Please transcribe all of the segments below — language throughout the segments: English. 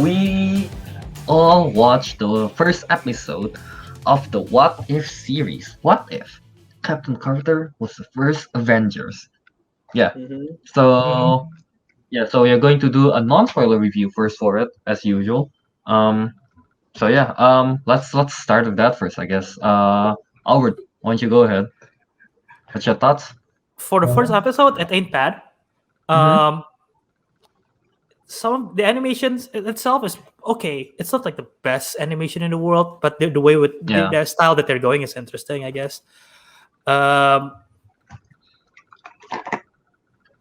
we all watched the first episode of the What If series. What if Captain Carter was the first Avengers? Yeah. Mm-hmm. So so we're going to do a non-spoiler review first for it, as usual. Um. Let's start with that first, I guess. Albert, why don't you go ahead? What's your thoughts? For the first episode, it ain't bad. Mhm. Um, some of the animations itself is okay. It's not like the best animation in the world, but the way with Yeah. the style that they're going is interesting, I guess. Um,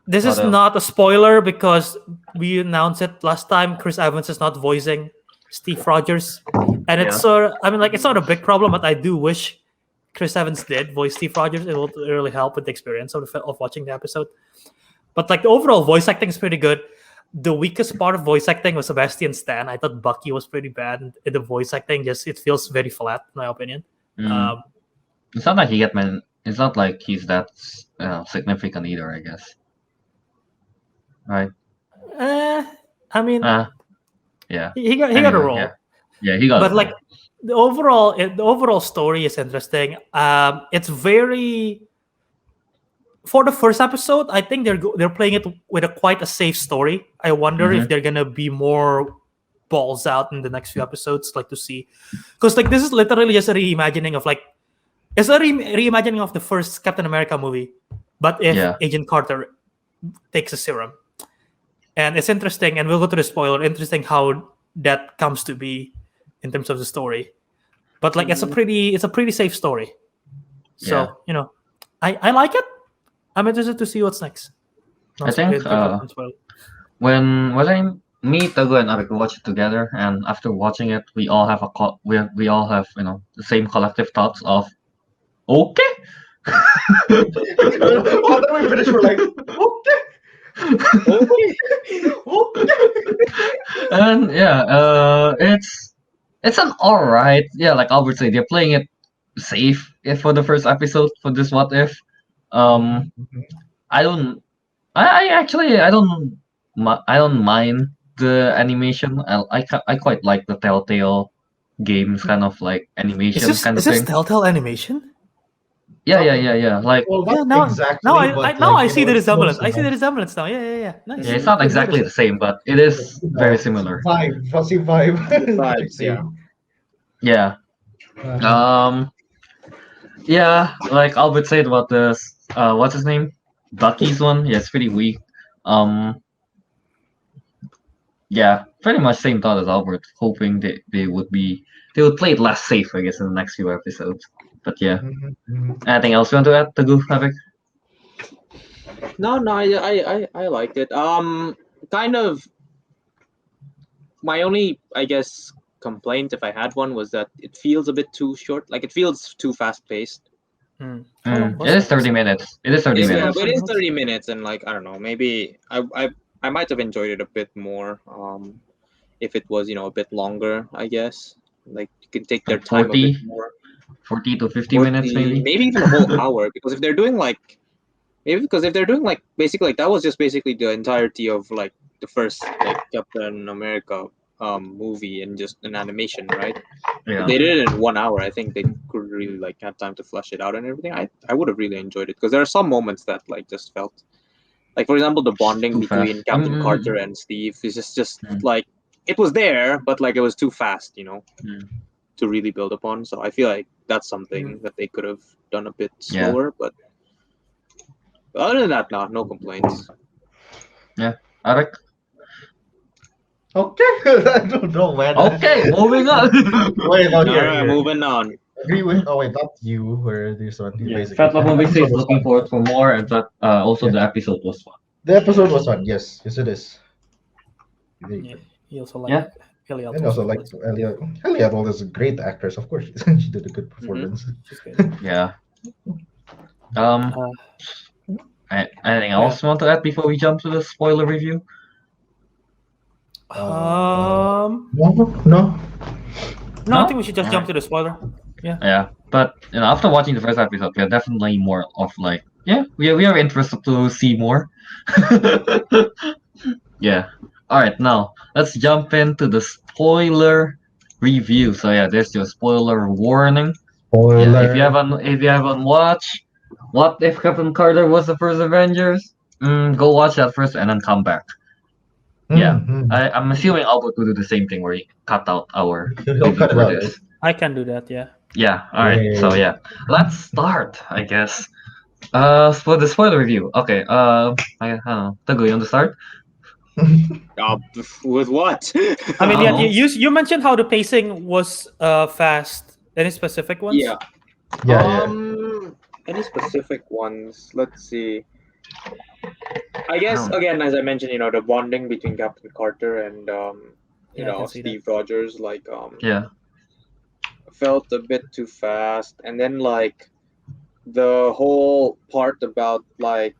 this is What else? not a spoiler because we announced it last time. Chris Evans is not voicing Steve Rogers, and it's Yeah. sort of, I mean, like, it's not a big problem, but I do wish Chris Evans did voice Steve Rogers. It will really help with the experience of watching the episode. But like the overall voice acting is pretty good. The weakest part of voice acting was Sebastian Stan. I thought Bucky was pretty bad, and the voice acting just it feels very flat, in my opinion. Mm. It's not like It's not like he's that significant either, I guess. Right? I mean, Yeah. he got a Anyway, role. Yeah, he got. But it. like the overall story is interesting. It's very for the first episode. I think they're playing it with quite a safe story. I wonder if they're gonna be more balls out in the next few episodes, like to see, because like this is literally just a reimagining of like it's a reimagining of the first Captain America movie, but if Agent Carter takes a serum, and it's interesting. And we'll go to the spoiler. Interesting how that comes to be in terms of the story, but like it's a pretty safe story. So I like it. I'm interested to see what's next. I think when me, Tago, and Arik watch it together, and after watching it, we all have we all have the same collective thoughts of okay. Then we finish. We're like okay. And it's an alright. Yeah, like Albert said, they're playing it safe for the first episode for this What If. I don't. I actually I don't mind the animation. I quite like the Telltale games kind of like animation Is kind of this thing. Telltale animation? Yeah. Like not exactly. Now I see the resemblance. I see the resemblance now. Yeah. Nice. it's not exactly the same, but it is very similar. Fuzzy vibe. Vibes, yeah. Yeah. Yeah, like Albert said about this. What's his name? Bucky's one. Yeah, it's pretty weak. Yeah, pretty much same thought as Albert. Hoping they would play it less safe, I guess, in the next few episodes. But yeah. Anything else you want to add, Tagu, Havoc? No, I liked it. Kind of. My only, I guess, complaint, if I had one, was that it feels a bit too short. Like it feels too fast paced. It is 30 minutes. It is 30 minutes. It is 30 minutes, and like I don't know, maybe I might have enjoyed it a bit more. If it was a bit longer, I guess. Like you can take their time 40, a bit more. 40 to 50 minutes, maybe. Maybe even a whole hour, because if they're doing like basically like that was just basically the entirety of like the first like Captain America movie and just an animation, right? Yeah. If they did it in 1 hour, I think they could really like have time to flesh it out and everything. I would have really enjoyed it, because there are some moments that like just felt like, for example, the bonding between Captain Carter and Steve is just like it was there, but like it was too fast, to really build upon. So I feel like that's something that they could have done a bit slower. But other than that, no complaints. Yeah, Arik. Okay, I don't know, man. Okay, moving on. Wait, All right, moving on. Agree with? Oh wait, not you. Where this one? Fat Love Movie says looking forward for more, and that also the episode was fun. The episode was fun. Yes, it is. He also liked Elliot. And also like Elliot is a great actress, of course. She did a good performance. Yeah. Anything else you want to add before we jump to the spoiler review? No. I think we should just jump to the spoiler. Yeah, but after watching the first episode, we are definitely more of like, we are interested to see more. Yeah. All right, now let's jump into the spoiler review. So yeah, there's your spoiler warning. Yeah, Spoiler. if you haven't watched, what if Captain Carter was the first Avengers? Go watch that first and then come back. Yeah, Mm-hmm. I'm assuming Albert will do the same thing where he cut out our He'll review cut it for out, right? this. I can do that. Yeah. Yeah, all right. So Yay. yeah, let's start. I guess. For the spoiler review. Okay. I don't know. Tagu, you want to start? Uh, with what? I mean, I yeah, don't know. you mentioned how the pacing was fast. Any specific ones? Yeah. Yeah. Any specific ones? Let's see. I I guess don't. again, as I mentioned, the bonding between Captain Carter and Yeah, I can see that. Steve Rogers, Yeah. felt a bit too fast, and then the whole part about what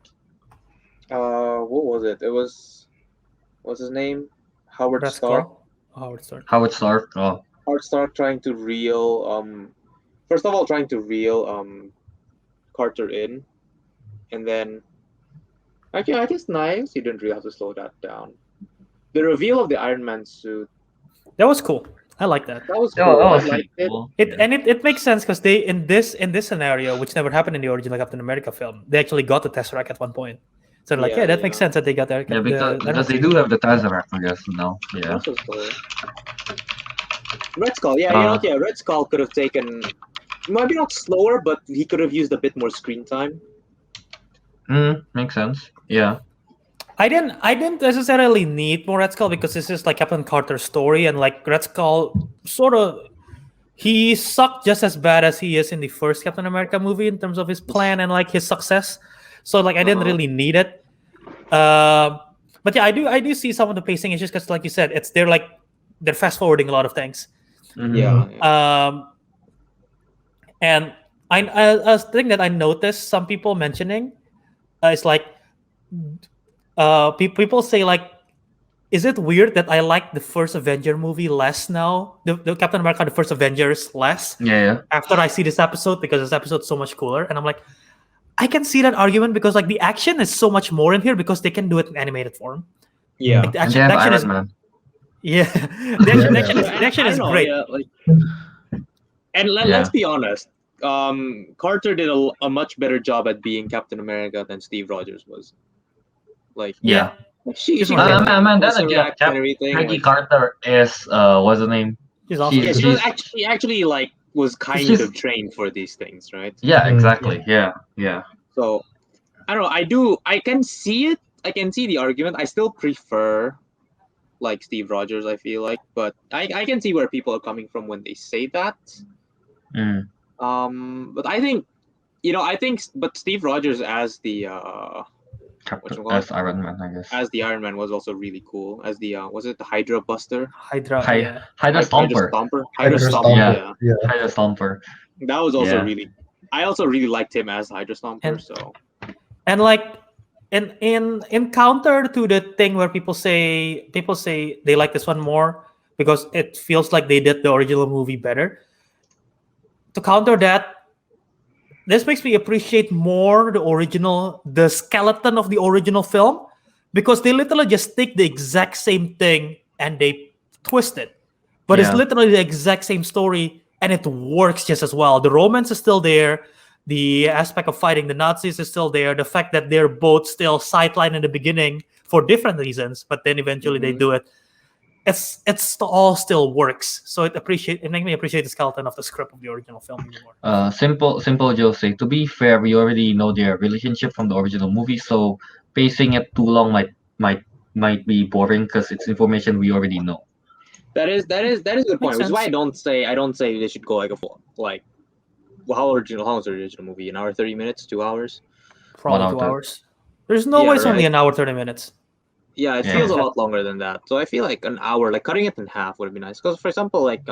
was it? It was what's his name? Howard Red Stark. Skull. Howard Stark. Howard Stark. Oh, Howard Stark trying to reel first of all trying to reel Carter in, and then I guess nice. You didn't really have to slow that down. The reveal of the Iron Man suit, That was cool. I like that. that was that cool. I was pretty liked it. cool. It Yeah. and it makes sense because they in this scenario, which never happened in the original Captain America film, they actually got the Tesseract at one point. So like, yeah, that makes sense that they got their Yeah, because the Iron they Man do have the Tesseract, I guess. Now. Yeah. This was cool. Red Skull, yeah, Red Skull could have taken maybe not slower, but he could have used a bit more screen time. Makes sense. Yeah. I didn't necessarily need more Red Skull because this is like Captain Carter's story, and like Red Skull sort of he sucked just as bad as he is in the first Captain America movie in terms of his plan and like his success. So like I didn't really need it. But yeah, I do see some of the pacing issues because like you said, they're fast forwarding a lot of things. Mhm. Yeah. And a thing that I noticed some people mentioning is like people say like, is it weird that I like the first Avenger movie less now, the Captain America the first Avengers less Yeah. after I see this episode because this episode's so much cooler? And I'm like, I can see that argument because like the action is so much more in here because they can do it in animated form. Yeah. Like, the And action, they have the action Iron is Man. yeah, the action is great. Yeah, and Yeah. let's be honest. Carter did a much better job at being Captain America than Steve Rogers was. Like, Yeah. she She's could more have man, then Tesseract again, and everything. Peggy Like, Carter is what's her name? She's awesome. yeah, She's she actually like was kind She's- of trained for these things, right? yeah, exactly. Yeah. So I don't know. I can see it. I can see the argument. I still prefer like Steve Rogers. I feel like, but I can see where people are coming from when they say that. Mm. But I think, but Steve Rogers as the Captain, Whatchamacallit? as Iron Man, I guess. as the Iron Man was also really cool. As the was it the Hydra Buster? Hydra. Hydra Stomper. Hydra Stomper. Yeah. Yeah, Hydra Stomper. that was also Yeah. really. I also really liked him as Hydra Stomper. And- So And like in counter to the thing where people say they like this one more because it feels like they did the original movie better. To counter that, this makes me appreciate more the skeleton of the original film, because they literally just take the exact same thing and they twist it. But it's Yeah. literally the exact same story and it works just as well. The romance is still there. The aspect of fighting the Nazis is still there. The fact that they're both still sidelined in the beginning for different reasons, but then eventually they do it. It's all still works. So it makes me appreciate the skeleton of the script of the original film even more. Simple Jose. To be fair, we already know their relationship from the original movie, so pacing it too long might be boring because it's information we already know. that is a good point. Which is why sense. I don't say they should go like a full like. Well, how was the original movie? An hour, 30 minutes, 2 hours? Probably hour 2 to- hours. There's no Yeah, way it's only right. an hour 30 minutes. Yeah, it Yeah. feels a lot longer than that. So I feel like an hour, like cutting it in half would be nice. Because for example, like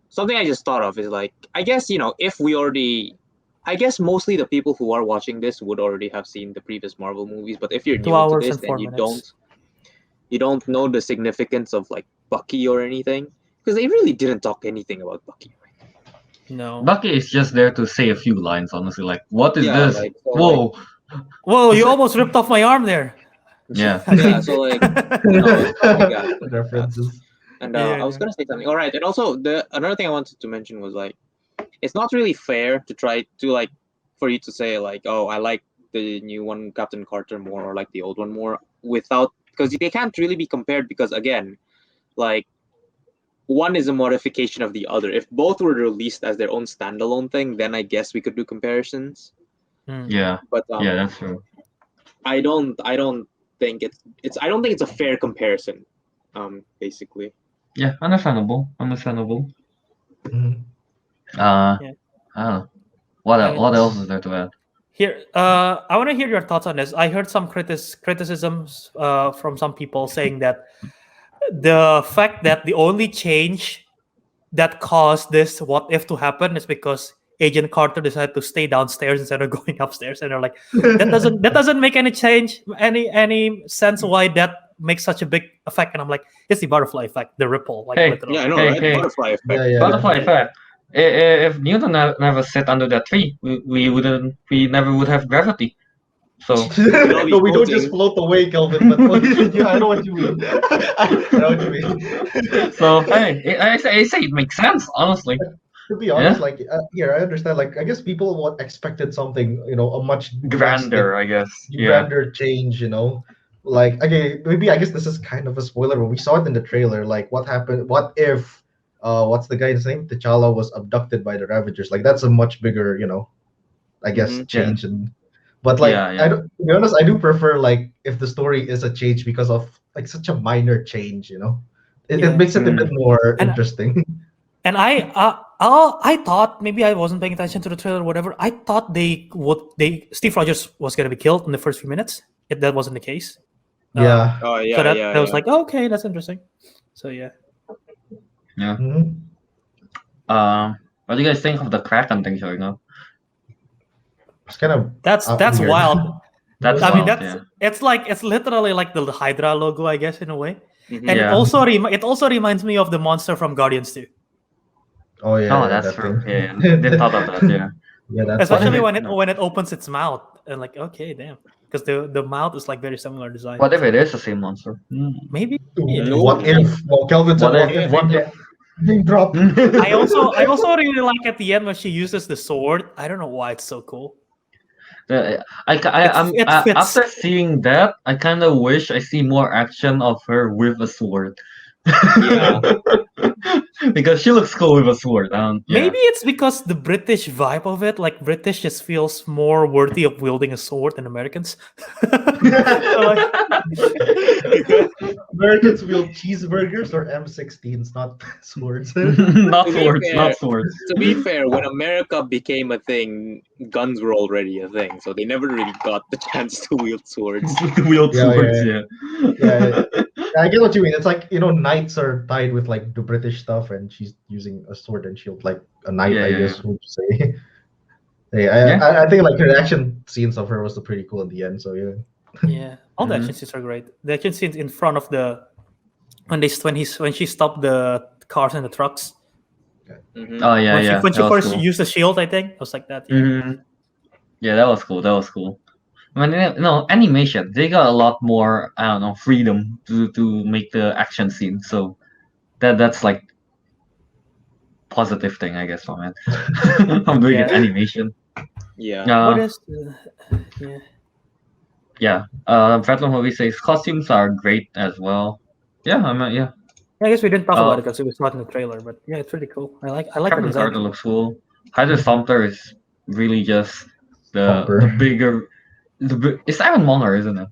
something I just thought of is like, I guess if we already, I guess mostly the people who are watching this would already have seen the previous Marvel movies. But if you're 2 new into hours this and 4 and minutes. you don't know the significance of like Bucky or anything, because they really didn't talk anything about Bucky. No. Bucky is just there to say a few lines, honestly. Like, what is Yeah, this? like, so, Whoa! Whoa, you almost ripped off my arm there. Yeah. Yeah, so like no, it's stuff like that. References. And Yeah, I was yeah. gonna say something. All right, and also the another thing I wanted to mention was like, it's not really fair to try to like for you to say like, oh, I like the new one, Captain Carter, more, or like the old one more, without because they can't really be compared because again, like one is a modification of the other. If both were released as their own standalone thing, then I guess we could do comparisons. Yeah. But Yeah, that's true. I don't think it's I don't think it's a fair comparison. Basically. Yeah, understandable. Understandable. Mhm. Uh, Yeah. I don't know. What And what else is there to add? Here, I want to hear your thoughts on this. I heard some criticisms from some people saying that the fact that the only change that caused this what if to happen is because Agent Carter decided to stay downstairs instead of going upstairs, and they're like, that doesn't make any change, any sense why that makes such a big effect. And I'm like, it's the butterfly effect, the ripple, like Hey. literally. Yeah, I know, Hey, right? hey. Butterfly effect. Yeah, yeah. Butterfly effect. If Newton never sat under that tree, we never would have gravity. So all be No, we don't just floating. float away, Kelvin. But yeah, I know what you mean. I know what you mean. so hey, I say it makes sense, honestly. To be honest, Yeah. like here, I understand. Like, I guess people expected something, a much Grander, I guess. Yeah. grander change. Like, okay, maybe I guess this is kind of a spoiler, but we saw it in the trailer. Like, what happened? What if, what's the guy's name? T'Challa was abducted by the Ravagers. Like, that's a much bigger, I guess Mhm. change. But like, Yeah, yeah. I don't. To be honest, I do prefer like if the story is a change because of like such a minor change. It Yeah. makes it a bit more And- interesting. And I thought maybe I wasn't paying attention to the trailer or whatever. I thought Steve Rogers was gonna be killed in the first few minutes. If that wasn't the case. Yeah. Oh yeah, So that yeah. was like, oh, okay, that's interesting. So yeah. Yeah. Mhm. What do you guys think of the Kraken thing showing up? It's kind of That's weird. wild. That's I mean, wild, that's yeah. it's literally like the Hydra logo, I guess, in a way. Mhm. And Yeah. it also reminds me of the monster from Guardians 2. Oh yeah, Oh, that's that true. thing. Yeah, they thought of that. Yeah. Yeah, that's Especially What if it- when it opens its mouth and like, okay, damn, because the mouth is like very similar design. What if it is the same monster? Maybe. No. What if? Well, Kelvin said, What if? What if? Name drop. I also really like at the end when she uses the sword. I don't know why it's so cool. It fits. After seeing that, I kind of wish I see more action of her with a sword. Yeah. Because she looks cool with a sword. Yeah. Maybe it's because the British vibe of it, like British just feels more worthy of wielding a sword than Americans. So, like, Americans wield cheeseburgers or M16s, not swords. not To be swords, fair- not swords. To be fair, when America became a thing, guns were already a thing, so they never really got the chance to wield swords. Wield Yeah, swords, yeah. yeah. I get what you mean. It's like, knights are tied with like the British stuff, and she's using a sword and shield like a knight, Yeah, I yeah, guess, would you say. Yeah. I think like her action scenes of her was pretty cool in the end. So yeah. yeah, all the Mhm. action scenes are great. The action scenes in front of when she stopped the cars and the trucks. Mhm. Oh yeah, when yeah. she that was first cool. used the shield, I think it was like that. Yeah. Mhm. Yeah, that was cool. That was cool. I mean, animation. They got a lot more, I don't know, freedom to make the action scene. So that's like positive thing, I guess, from it. I'm doing it Yeah. animation. Yeah. What Uh, is? Yeah. yeah. Veteran Movie says costumes are great as well. Yeah, I mean, yeah. I guess we didn't talk Uh, about it because it was not in the trailer, but yeah, it's really cool. I like the Captain design. Carter looks cool. Hydra Stomper is really just the Stomper. bigger. It's Iron Monger, isn't it?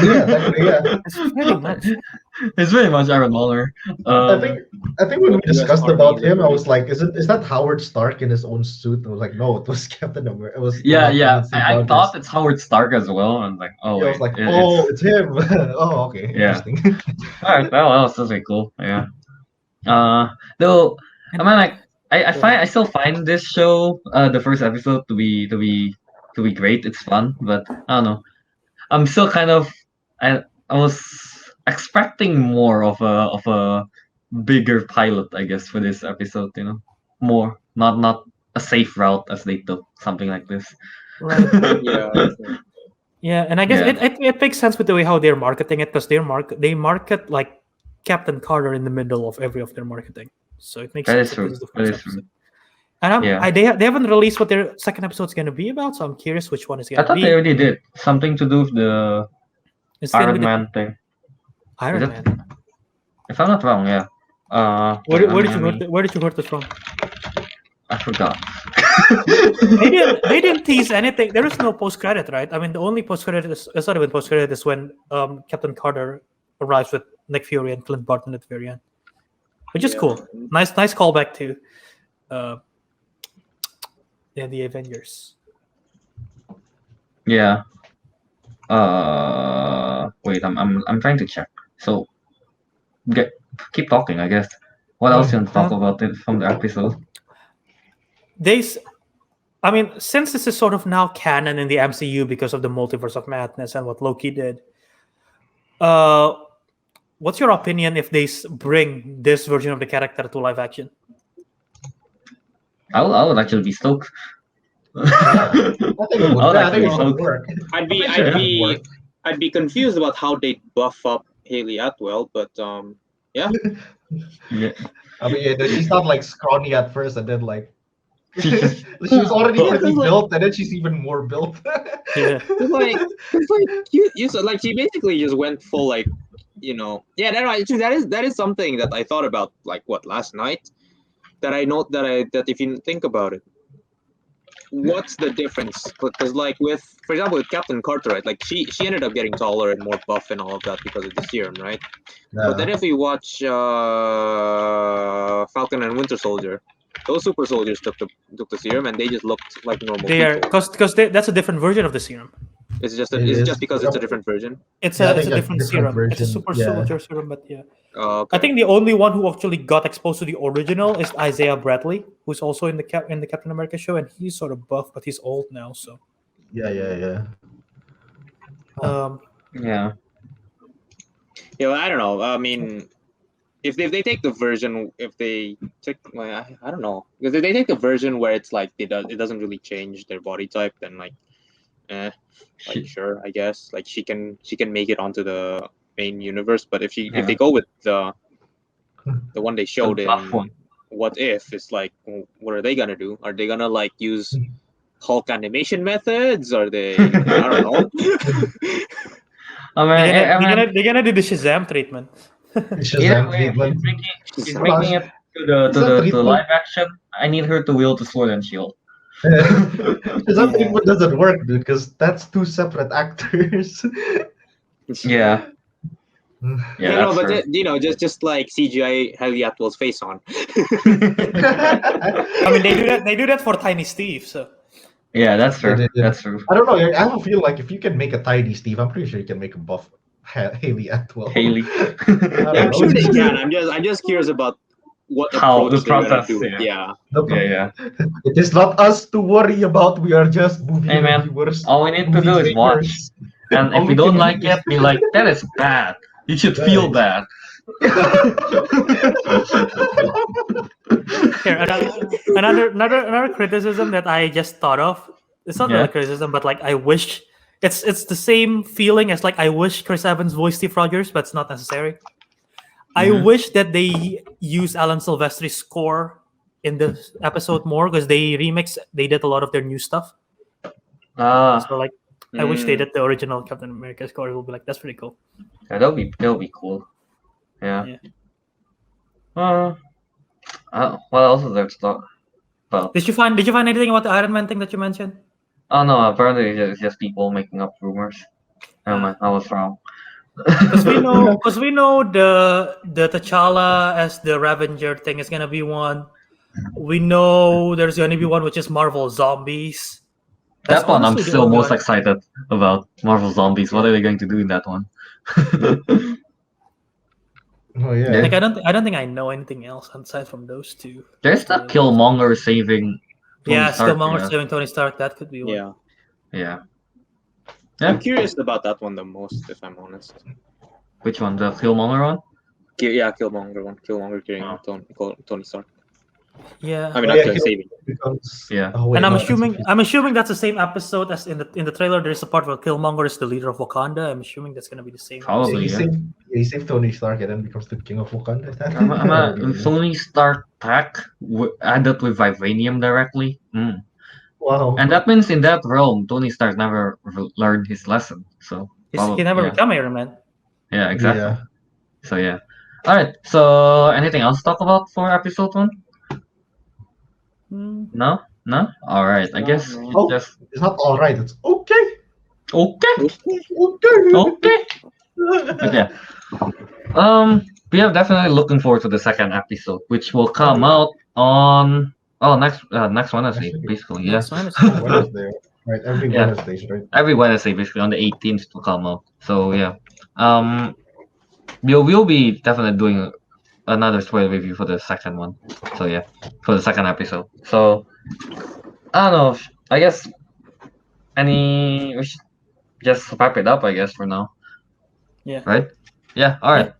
Yeah, technically, yeah. It's pretty much. It's very much Iron Monger. I think when we US discussed Army about him, I literally. was like, is that Howard Stark in his own suit? I was like, no, it was Captain America. It was Yeah, I mean, Steve I Rogers. thought it's Howard Stark as well. And like, oh Yeah, I wait, was like, it's it's him. Oh, okay, Yeah. interesting. all right. Well, that's really cool. Yeah. Though I mean, like, I still find this show, the first episode, to be great. It's fun, but I don't know. I'm still kind of I was expecting more of a bigger pilot, I guess, for this episode. More not a safe route as they took something like this. Right. Yeah. Yeah, and I guess Yeah. it makes sense with the way how they're marketing it, because they market like Captain Carter in the middle of every of their marketing, so it makes That sense is that true. this is the That first is true. episode. And Yeah. they haven't released what their second episode's going to be about, so I'm curious which one is I going to thought they be. already did something to do with the It's going to Iron be the Man thing. Iron Is it? Man. If I'm not wrong, yeah. Where, Wait, where did let you me- heard? Where did you heard this from? I forgot. They didn't. They didn't tease anything. There is no post credit, right? I mean, the only post credit is it's not even post credit is when Captain Carter arrives with Nick Fury and Clint Barton at the very end, which is Yeah. cool. Nice callback to the Avengers. Yeah. Wait, I'm trying to check. So, keep talking, I guess. What else you want to talk about it from the episode? I mean, since this is sort of now canon in the MCU because of the Multiverse of Madness and what Loki did, what's your opinion if they bring this version of the character to live action? I would actually be stoked. I think it would. I would Yeah, I think actually it be would stoked. work. I'd be I'm sure it would I'd work. be I'd be confused about how they buff up Haley Atwell, but yeah. Yeah. I mean, yeah, she's not like scrawny at first, and then like She just she was already Yeah, pretty 'cause, like- built, and then she's even more built. Yeah. It's like you so like she basically just went full like yeah that is something that I thought about like last night that I note that if you think about it, what's the difference? Because like for example with Captain Carter, right, like she ended up getting taller and more buff and all of that because of the serum, right? But then if we watch Falcon and Winter Soldier, those super soldiers took the serum and they just looked like normal They are people. because that's a different version of the serum. It's just It it's is. just because it's a different version. It's Yeah, I a think a different different serum. It's a version, super yeah. soldier serum, but yeah. Okay. I think the only one who actually got exposed to the original is Isaiah Bradley, who's also in the Captain America show, and he's sort of buff, but he's old now. So Yeah. yeah. Yeah, well, I don't know. I mean, if they take the version, if they take, I don't know, because if they take the version where it's like it doesn't really change their body type, then like, sure, I guess like she can make it onto the main universe. But if they go with the one they showed in tough one. What If, it's like, what are they gonna do? Are they gonna like use Hulk animation methods? Are they? I don't know. I mean, they're gonna do the Shazam treatment. either way, if she's making it to live action, I need her to wield the sword and shield. Shazam treatment doesn't work, dude, because that's two separate actors. Yeah. Yeah, no, that's but true. just like CGI Haley Atwell's face on. I mean, they do that for Tiny Steve. So Yeah, that's true. Yeah. That's true. I don't know. I have a feel like if you can make a tiny Steve, I'm pretty sure you can make a buff Haley Atwell. Haley. Yeah, I'm sure they can. I'm just curious about what How the approach they're gonna process, do. yeah. Yeah. It is not us to worry about. We are just movie Hey man, reviewers. all we need to do is watch. And All if we you don't can like do it, be like, that is bad. You should feel bad. here, another criticism that I just thought of. It's not really a criticism, but like I wish it's the same feeling as like I wish Chris Evans voiced Steve Rogers, but it's not necessary. I wish that they use Alan Silvestri's score in this episode more because they did a lot of their new stuff. So like I wish they did the original Captain America score. It will be like that's pretty cool. Yeah, that'll be cool. Yeah. What else is there to talk about? Did you find anything about the Iron Man thing that you mentioned? Oh no, apparently it's just people making up rumors. Never mind, I was wrong. Because we know the T'Challa as the Avenger thing is gonna be one. We know there's gonna be one which is Marvel Zombies. That one I'm still most excited about. Marvel Zombies. What are they going to do in that one? Oh yeah. Like I don't think I know anything else aside from those two. There's that Killmonger saving Tony Stark. Killmonger saving Tony Stark. That could be one. Yeah. I'm curious about that one the most, if I'm honest. Which one? The Killmonger one? Yeah, Killmonger one. Killmonger killing Tony Stark. Yeah. I mean, Yeah, after he saving. becomes. Yeah. Oh, wait, And I'm no, assuming that's the same episode as in the trailer. There's a part where Killmonger is the leader of Wakanda. I'm assuming that's gonna be the same. Probably. he Yeah. saved he saved Tony Stark and then becomes the king of Wakanda. Is that I'm or a Tony Stark pack added with vibranium directly. wow. And that means in that realm, Tony Stark never learned his lesson. So He probably, never yeah, become Iron Man. yeah, exactly. Yeah. So yeah. All right. So anything else to talk about for episode 1? Hmm. No, no. All right. I guess No. we Oh, just it's not all right. It's okay. okay, Okay. okay. But yeah, we are definitely looking forward to the second episode, which will come out on next Wednesday, Actually, basically. Yeah, Next one is Wednesday. Right, every Yeah. Wednesday, right? every Wednesday, basically on the 18th to come out. So yeah, we'll be definitely doing another spoiler review for the second one. So yeah, for the second episode. So I don't know. I guess we should just wrap it up. I guess for now, Yeah. right? Yeah. All right.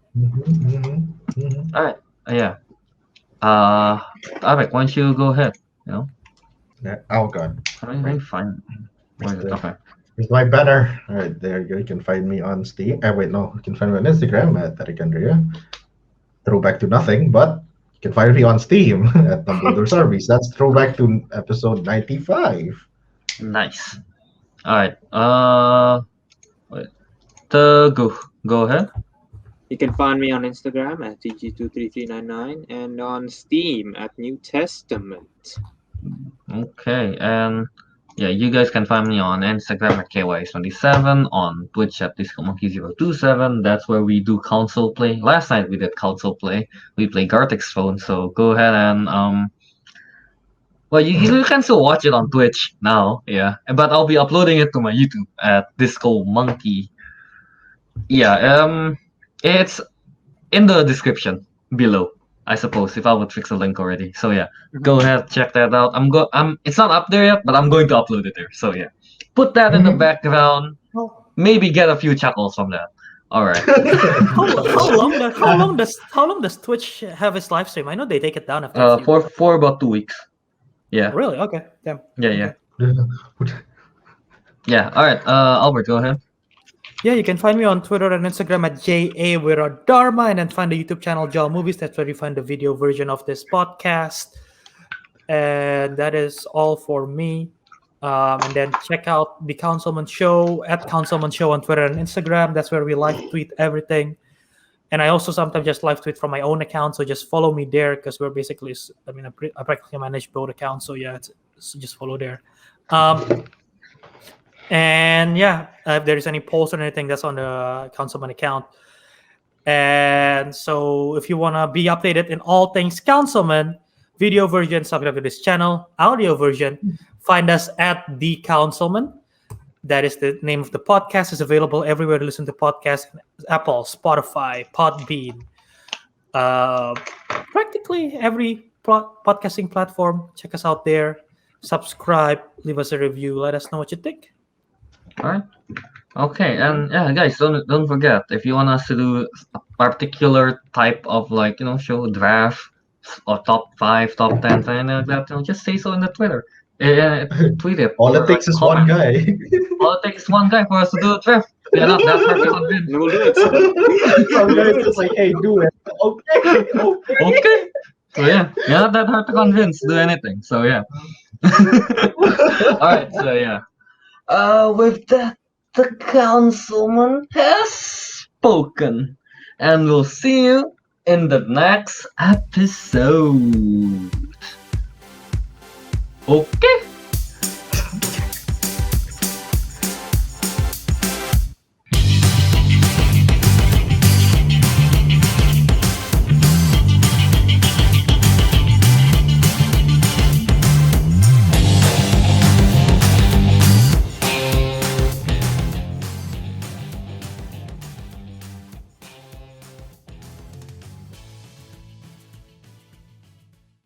All right. Yeah. Alec, why don't you go ahead? You know, Yeah. Oh god. I mean, fine. Where is it? Okay. Here's my banner. All right, there you go. You can find me on Steam. Wait, no, you can find me on Instagram at Tarikandria. Throwback to nothing, but you can find me on Steam at Dumbledore Service. That's throwback to episode 95. Nice. All right. Wait. Go ahead. You can find me on Instagram at TG23399 and on Steam at New Testament. Okay, and yeah, you guys can find me on Instagram at KY27, on Twitch at DiscoMonkey027. That's where we do console play. Last night we did console play. We played Gartic's Phone, so go ahead and well, you can still watch it on Twitch now, yeah. But I'll be uploading it to my YouTube at Disco Monkey. Yeah, it's in the description below, I suppose, if I would fix the link already. So yeah, go ahead, check that out. It's not up there yet, but I'm going to upload it there. So yeah, put that in the background. Maybe get a few chuckles from that. All right. How long does Twitch have its live stream? I know they take it down after a few. For about 2 weeks. Yeah. Really? Okay. Damn. Yeah. Okay. Yeah. All right. Albert, go ahead. Yeah, you can find me on Twitter and Instagram at JAWiraDharma, and then find the YouTube channel Jaw Movies. That's where you find the video version of this podcast. And that is all for me. And then check out the Councilmen Show at Councilmen Show on Twitter and Instagram. That's where we live tweet everything. And I also sometimes just live tweet from my own account. So just follow me there because we're basically, I practically manage both accounts. So yeah, so just follow there. And yeah, if there is any post or anything, that's on the Councilman account. And so if you want to be updated in all things Councilman, video version, subscribe to this channel. Audio version, find us at The Councilman. That is the name of the podcast. It's available everywhere to listen to podcasts: Apple, Spotify, Podbean, practically every podcasting platform. Check us out there. Subscribe, leave us a review. Let us know what you think. All right. Okay, and yeah, guys, don't forget, if you want us to do a particular type of show draft or top 5, top 10, something like that, just say so in the Twitter. Tweet it. All it takes is comment. one guy. All it takes is one guy for us to do a draft. We're not that hard to convince. We'll do it. Some guys just like, hey, do it. Okay. Okay. So yeah, you're not that hard to convince. Do anything. So yeah. All right. So yeah. With that, the Councilman has spoken, and we'll see you in the next episode. Okay.